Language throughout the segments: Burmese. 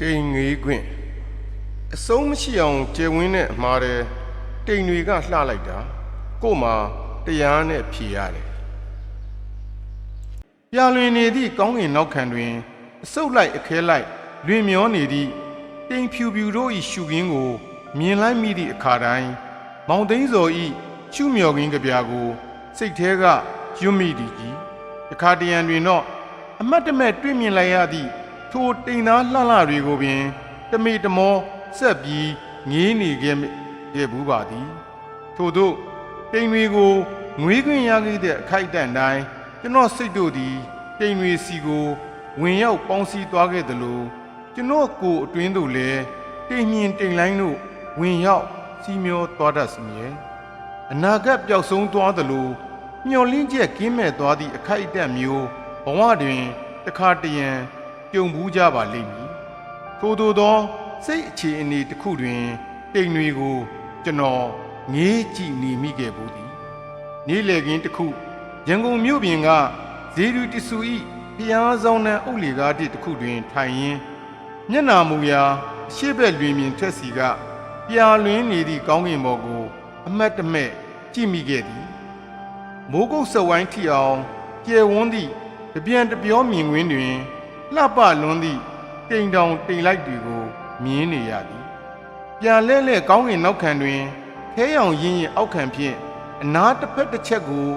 တိမ်ငေးခွင့်အဆုံးမရှိအောင်ကျယ်ဝင်းတဲ့အမှားတဲ့တိမ်တွေကလှလိုက်တာကို့မှာတရားနဲ့ဖြေရတယ်ပြာလွင်နေသည့်ကောင်းကင်နောက်ခံတွင်အဆုတ်လိုက်အခဲလိုက်လွင်မျောနေသည့်တိမ်ဖြူဖြူတို့၏ရှုခင်းကိုမြင်လိုက်မိသည့်အခါတိုင်းမောင်သိန်းစော်၏ရှုမြော်ခင်းကြပြာကိုစိတ်ထဲကယွတ်မိသည်ကြီးတခါတရံတွင်တော့အမတ်တမဲ့တွေ့မြင်လိုက်ရသည့်ထိုတိမ်သားလှလှတွေကိုပင်တမေတမောဆက်ပြီးငေးနေခဲ့ဘူးပါသည်ထို့သို့တိမ်တွေကိုငွေးခွင့်ရခဲ့တဲ့အခိုက်အတန့်တိုင်းကျွန်တော်စိတ်တို့သည်တိမ်တွေစီကိုဝင်ရောက်ပေါင်းစည်းသွားခဲ့သလိုကျွန်တော်ကိုယ်အတွင်းသို့လည်းတိမ်မြင်တိမ်လိုင်းတို့ဝင်ရောက်စီမျောသွားတတ်စီရဲ့အနာဂတ်ပျောက်ဆုံးသွားသလိုမျောလင်းချက်ကင်းမဲ့သွားသည့်အခိုက်အတန့်မျိုးဘဝတွင်တခါတရံပြုံဘူးကြပါလိမ့်မည်ထို့သောစိတ်အခြေအနေတစ်ခုတွင်တိမ်တွေကိုကျွန်တော်ငေးကြည့်နေမိခဲ့ဘူးသည်နေ့လည်ခင်းတစ်ခုရန်ကုန်မြို့ပြင်ကဇေဒီတဆူဤဖျားဆောင်နှံအုပ်လီကားတစ်ခုတွင်ထိုင်ရင်းမျက်နာမူရာအရှိဘက်လွင်မြင်ထက်စီကပြာလွင်နေသည့်ကောင်းကင်ဘော်ကိုအမတ်တမဲ့ကြည့်မိခဲ့သည်မိုးကုတ်စဝိုင်းထီအောင်ကျယ်ဝန်းသည့်တပြန်တပြောမြင်ကွင်းတွင်လှပလွန်းသည့်တိမ်တောင်တိမ်လိုက်တွေကိုမြင်နေရသည်ပြန်လဲကောင်းကင်နောက်ခံတွင်ခဲရောင်ရင်းရင်အောက်ခံဖြင့်အနားတစ်ဖက်တစ်ချက်ကို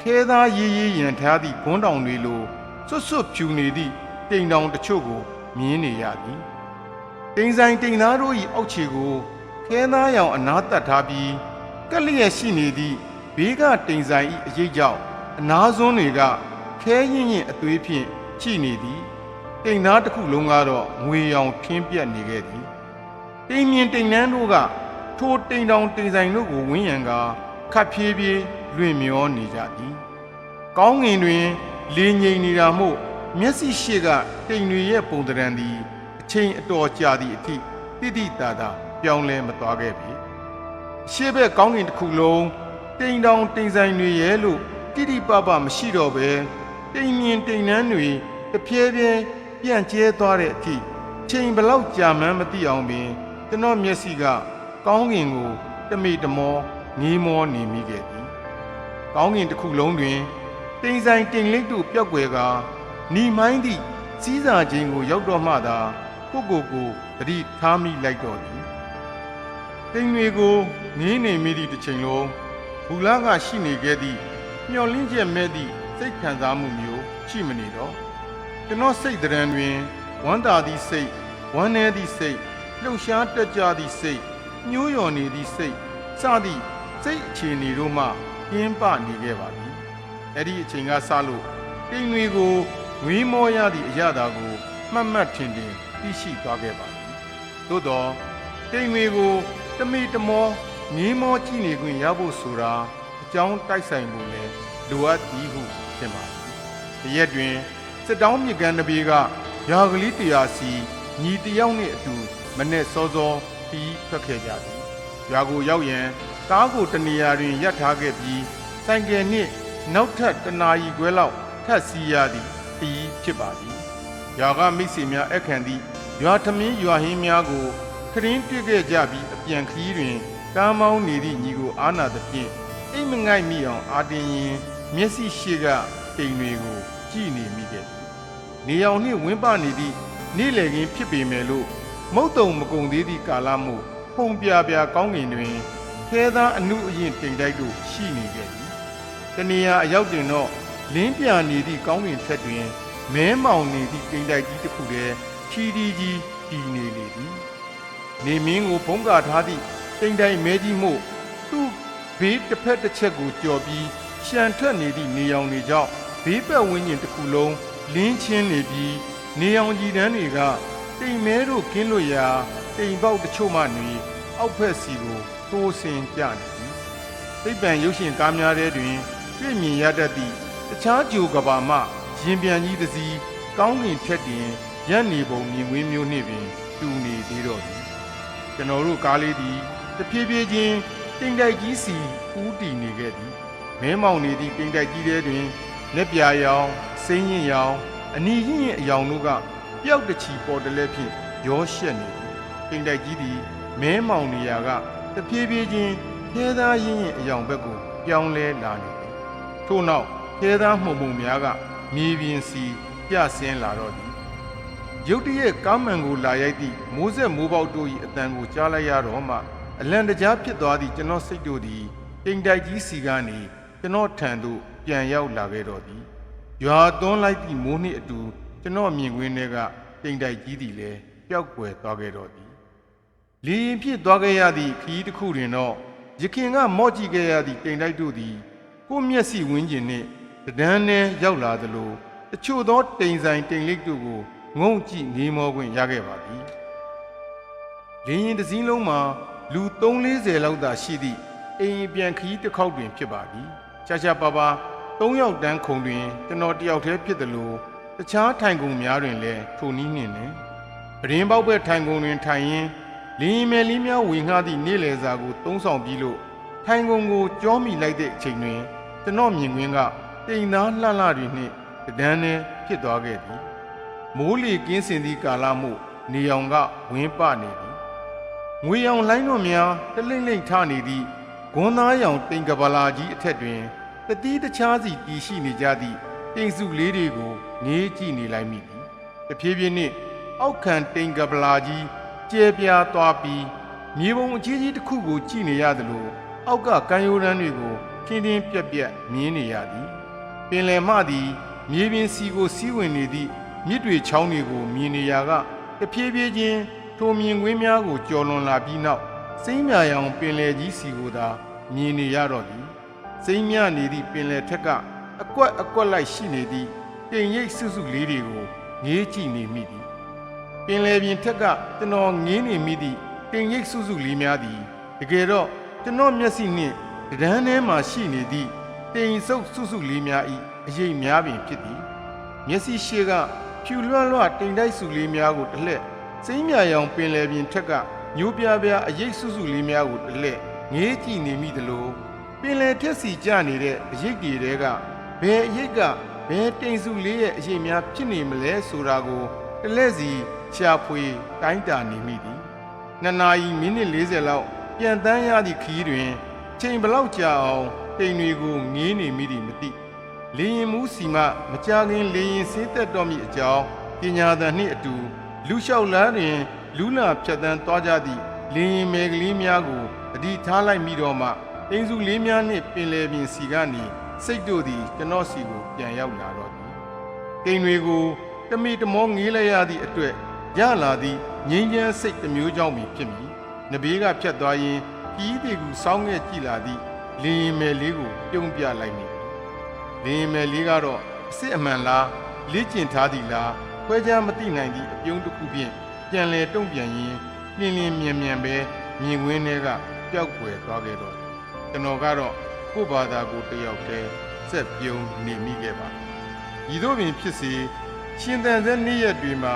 ခဲသားရေးရန်ထားသည့်ဂွန်းတောင်တွေလိုစွတ်ဖြူနေသည့်တိမ်တောင်တချို့ကိုမြင်နေရသည်တိမ်ဆိုင်တိမ်သားတို့၏အောက်ခြေကိုခဲသားရောင်အနားတက်ထားပြီးကက်လျက်ရှိနေသည့်ဘေးကတိမ်ဆိုင်၏အရေးကြောင့်အနားစွန်းတွေကခဲရင်အသွေးဖြင့်ချိနေသည်တိမ်သားတစ်ခုလုံးကတော့ငွေရောင်ခင်းပြတ်နေခဲ့သည်တိမ်မြင်တိမ်နှန်းတို့ကထိုတိမ်တောင်တိမ်ဆိုင်တို့ကိုဝန်းရံကာခတ်ဖြည်းဖြည်းလွင့်မျောနေကြသည်ကောင်းငင်တွင်လေငိန်နေတာမို့မျက်စိရှိကတိမ်တွေရဲ့ပုံသဏ္ဍာန်သည်အချိန်အတော်ကြာသည့်အထိတိတိတသာပြောင်းလဲမသွားခဲ့ပြီရှေ့ဘက်ကောင်းငင်တစ်ခုလုံးတိမ်တောင်တိမ်ဆိုင်တွေရဲ့လို့တိတိပပမရှိတော့ပဲတိမ်မြင်တိမ်နှန်းတွေတဖြည်းဖြည်းပြန့်ကျဲသွားတဲ့အထိချိန်ဘလောက်ကြာမှန်းမသိအောင်ပင်ကျွန်တော်မျက်စိကကောင်းကင်ကိုတမေတမောငေးမောနေမိခဲ့သည်ကောင်းကင်တစ်ခုလုံးတွင်တိမ်ဆိုင်တိမ်လိပ်တို့ပျောက်ွယ်ကာหนีမိုင်းသည့်စီးစာချင်းကိုရောက်တော့မှသာကိုတတိထားမိလိုက်တော့သည်တိမ်တွေကိုငေးနေမိသည့်တစ်ချိန်လုံးဘူလာကရှိနေခဲ့သည့်မျောလင်းချက်မဲ့သည့်စိတ်ခံစားမှုမျိုးရှိမနေတော့ကျွန်တော်စိတ်တရံတွင်ဝမ်းသာသည့်စိတ်ဝမ်းနည်းသည့်စိတ်လှုပ်ရှားတက်ကြသည့်စိတ်ညှိုးလျော်နေသည့်စိတ်စသည့်စိတ်အခြေအနေတို့မှပြင်းပနေခဲ့ပါသည်အဲ့ဒီအချိန်ကစလို့တိမ်တွေကိုငွေမောရသည့်အရာသာကိုမှတ်ထင်သိရှိသွားခဲ့ပါသည်သို့တော့တိမ်တွေကိုတမေတမောငေးမောကြည့်နေခွင့်ရဖို့ဆိုတာအကြောင်းတိုက်ဆိုင်ဖို့လည်းလိုအပ်သည်ဟုထင်ပါသည်တရက်တွင်စစ်တောင်းမြကန်းတစ်ပြေးကရာကလေး100စီညီတယောက်နှင့်အတူမနေ့စောစောပြီးထွက်ခဲ့ကြသည်ရွာကိုရောက်ရန်ကားကိုတနေရာတွင်ရပ်ထားခဲ့ပြီးဆိုင်ကယ်နှင့်နောက်ထပ်1နာရီခွဲလောက်ထပ်စီးရသည့်ခရီးဖြစ်ပါသည်ရွာကမိတ်ဆွေများအခန့်သည့်ရွာထမင်းရွာဟင်းများကိုခရင်းတွေ့ခဲ့ကြပြီးအပြန်ခရီးတွင်ကားမောင်းနေသည့်ညီကိုအားနာသဖြင့်အိမ်မငိုက်မိအောင်အာတင်ရင်မျက်စိရှိကတိမ်တွေကိုကြည့်နေမိခဲ့သည်နေအောင်နှင့်ဝင်းပနေသည့်နေ့လည်ခင်းဖြစ်ပေမဲ့လို့မုတ်တုံမကုံသေးသည့်ကာလမှုပုံပြပြကောင်းကင်တွင်ခဲသားအနုအရင်တိမ်တိုက်တို့ရှိနေခဲ့သည်တနေရာအရောက်တွင်တော့လင်းပြနေသည့်ကောင်းကင်ထက်တွင်မဲမောင်နေသည့်တိမ်တိုက်ကြီးတစ်ခုတည်းထီတီကြီးတည်နေလေသည်နေမင်းကိုဖုံးကားထားသည့်တိမ်တိုက်မဲကြီးမို့သူ့ဘေးတစ်ဖက်တစ်ချက်ကိုကြော်ပြီးရှန်ထွက်နေသည့်နေရောင်တွေကြောင့်ဘေးပတ်ဝန်းကျင်တစ်ခုလုံးလင်းချင်းနေပြီးနေရောင်ကြည်တန်းတွေကတိမ်မဲတို့ကင်းလွတ်ရာတိမ်ပေါက်တချို့မှနေအောက်ဖက်စီကိုတိုးဆင်ပြနေသည်သိပ္ပံရုပ်ရှင်ကားများထဲတွင်တွေ့မြင်ရတတ်သည့်တခြားဂျိုကဘာမှရင်ပြန်ကြီးတစ်စီးကောင်းကင်ထက်တွင်ရပ်နေပုံမြင်ကွင်းမျိုးနှင့်ပင်တူနေသေးတော့သည်ကျွန်တော်တို့ကားလေးသည်တဖြည်းဖြည်းချင်းတိမ်တိုက်ကြီးစီဦးတည်နေခဲ့သည်မဲမောင်နေသည့်တိမ်တိုက်ကြီးထဲတွင်လက်ပြာရောင်စိမ့်ရင်ရောင်အနီရင်အယောင်တို့ကပျောက်တချီပေါ်တလဲဖြင့် ရောရှက်နေသည်တိမ်တိုက်ကြီးသည်မဲမောင်နေရာကတပြေးပြေးချင်းခဲသားရင်းရင်အယောင်ဘက်ကိုပြောင်းလဲလာနေသည်ထို့နောက်ခဲသားမှုံမှုံများကမြေပြင်စီပြဆင်းလာတော့သည်ရုတ်တရက်ကားမှန်ကိုလာရိုက်သည့်မိုးဆက်မိုးပေါက်တို့၏အတန်ကိုကြားလိုက်ရတော့မှအလံတကြားဖြစ်သွားသည့်ကျွန်တော်စိတ်တို့သည်တိမ်တိုက်ကြီးစီကနေကျွန်တော်ထံသို့ပြန်ရောက်လာခဲ့တော့သည်ရွာသွန်းလိုက်သည့်မိုးနှင့်အတူကျွန်တော်မြင်ကွင်းထဲကတိမ်တိုက်ကြီးသည်လည်းပျောက်ကွယ်သွားခဲ့တော့သည်လီရင်ဖြစ်သွားခဲ့ရသည့်ခရီးတစ်ခုတွင်တော့ရခင်ကမော့ကြည့်ခဲ့ရသည့်တိမ်တိုက်တို့သည်ကိုယ့်မျက်စိဝန်းကျင်နှင့်တန်းနှဲရောက်လာသလိုတချို့သောတိမ်ဆိုင်တိမ်လိပ်တို့ကိုငုံကြည့်နေမောခွင့်ရခဲ့ပါသည်လင်းရင်တစ်စည်းလုံးမှာလူ340လောက်သာရှိသည့်အိမ်ပြန်ခရီးတစ်ခေါက်တွင်ဖြစ်ပါသည်ရှာရှာပါပါ3ယောက်တန်းခုံတွင်ကျွန်တော်တယောက်တည်းဖြစ်သလိုတခြားထိုင်ကုန်များတွင်လည်းထိုနည်းနှင့်ပရင်ပေါက်ဘက်ထိုင်ကုန်တွင်ထိုင်ရင်းလင်းမယ်လေးများဝေငှသည့်နေ့လယ်စာကိုသုံးဆောင်ပြီးလို့ထိုင်ကုန်ကိုကြောမိလိုက်တဲ့အချိန်တွင်ကျွန်တော်မြင်ကွင်းကတိမ်သားလှလှတွေနှင့်တန်းနှဲဖြစ်သွားခဲ့သည်မိုးလေကင်းစင်သည့်ကာလမှုနေအောင်ကဝင်းပနေသည်ငွေရောင်လိုင်းတို့များတလိမ့်လိမ့်ထနေသည့်ဂွန်းသားရောင်တိမ်ကပလာကြီးအထက်တွင်တတိတခြားစီတည်ရှိနေကြသည့်တိမ်စုလေးတွေကိုငေးကြည့်နေလိုက်မိသည်တဖြည်းဖြည်းနှင့်အောက်ခံတိမ်ကပလာကြီးကျဲပြားသွားပြီးမြေပုံအကြီးကြီးတစ်ခုကိုကြည့်နေရသလိုအောက်ကကမ်းရိုးတန်းတွေကိုခင်းတင်းပြက်ပြက်မြင်နေရသည်ပင်လယ်မှသည်မြေပြင်စီကိုစီးဝင်နေသည့်မြစ်တွေချောင်းတွေကိုမြင်နေရကတဖြည်းဖြည်းချင်းထိုမြင်ကွင်းများကိုကျော်လွန်လာပြီးနောက်စိမ့်မြရောင်ပင်လယ်ကြီးစီကိုသာမြင်နေရတော့သည်စိမ့်မြနေသည့်ပင်လယ်ထက်ကအကွက်လိုက်ရှိနေသည့်တိမ်ရိပ်စုစုလေးတွေကိုငေးကြည့်နေမိသည်ပင်လယ်ပြင်ထက်ကကျွန်တော်ငေးနေမိသည့်တိမ်ရိပ်စုစုလေးများသည်တကယ်တော့ကျွန်တော်မျက်စိနှင့်တန်းထဲမှရှိနေသည့်တိမ်ဆုပ်စုစုလေးများ၏အရေးများပင်ဖြစ်သည်မျက်စိရှေ့ကဖြူလွှတ်လွှတ်တိမ်တိုက်စုလေးများကိုတစ်လှည့်စိမ့်မြရောင်ပင်လယ်ပြင်ထက်ကညိုးပြပြအရေးစုစုလေးများကိုတစ်လှည့်ငေးကြည့်နေမိသလိုပင်လယ်ထက်စီကျနေတဲ့အရေးကြီးတွေကဘယ်အရေးကဘယ်တိမ်စုလေးရဲ့အရေးများဖြစ်နေမလဲဆိုတာကိုတစ်လှည့်စီရှာဖွေတိုင်းတာနေမိသည်2 နာရီမိနစ်40လောက်ပြန်တန်းရသည့်ခီးတွင်ချိန်ဘလောက်ကြာအောင်တိမ်တွေကိုငေးနေမိသည်မသိလေရင်မူးစီမမကြခင်လေရင်ဆေးသက်တော်မူအကြောင်းပညာသံနှင့်အတူလူလျှောက်လန်းတွင်လူလာဖြတ်တန်းသွားကြသည့်လေရင်မဲကလေးများကိုတတိထားလိုက်မိတော့မှတိမ်စုလေးများနှင့်ပင်လယ်ပြင်စီကနေစိတ်တို့သည်ကျွန်တော်စီကိုပြန်ရောက်လာတော့သည်တိမ်တွေကိုတမီတမောငေးလိုက်ရသည့်အတွက်ရလာသည့်ငြိမ်းချမ်းစိတ်တစ်မျိုးကြောင့်ဖြစ်မည်နဘေးကဖြတ်သွားရင်ကြီးသေးကူစောင်းငဲ့ကြည့်လာသည့်လေရင်မဲလေးကိုပြုံးပြလိုက်မိလင်းမယ်လေးကတော့အစစ်အမှန်လားလေ့ကျင့်ထားသည်လားခွဲခြားမသိနိုင်သည့်အပြုံးတစ်ခုဖြင့်ပြန်လဲတုံ့ပြန်ရင်းလင်းလင်းမြန်မြန်ပဲမြင်ကွင်းထဲကပျောက်ကွယ်သွားခဲ့တော့ကျွန်တော်ကတော့ကိုယ့်ဘာသာကိုတယောက်တည်းဆက်ပြုံးနေမိခဲ့ပါဤသို့ပင်ဖြစ်စေရှင်သန်တဲ့နေ့ရက်တွေမှာ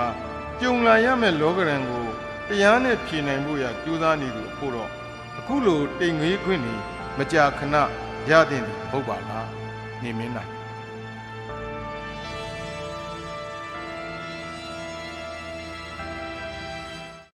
ကြုံလာရမယ့်လောကရန်ကိုတရားနဲ့ဖြေနိုင်ဖို့ရကြိုးစားနေသူအဖို့တော့အခုလိုတိမ်ငွေးခွင့်နေမကြာခဏရတဲ့ဟုတ်ပါလားနေမင်းနိုင်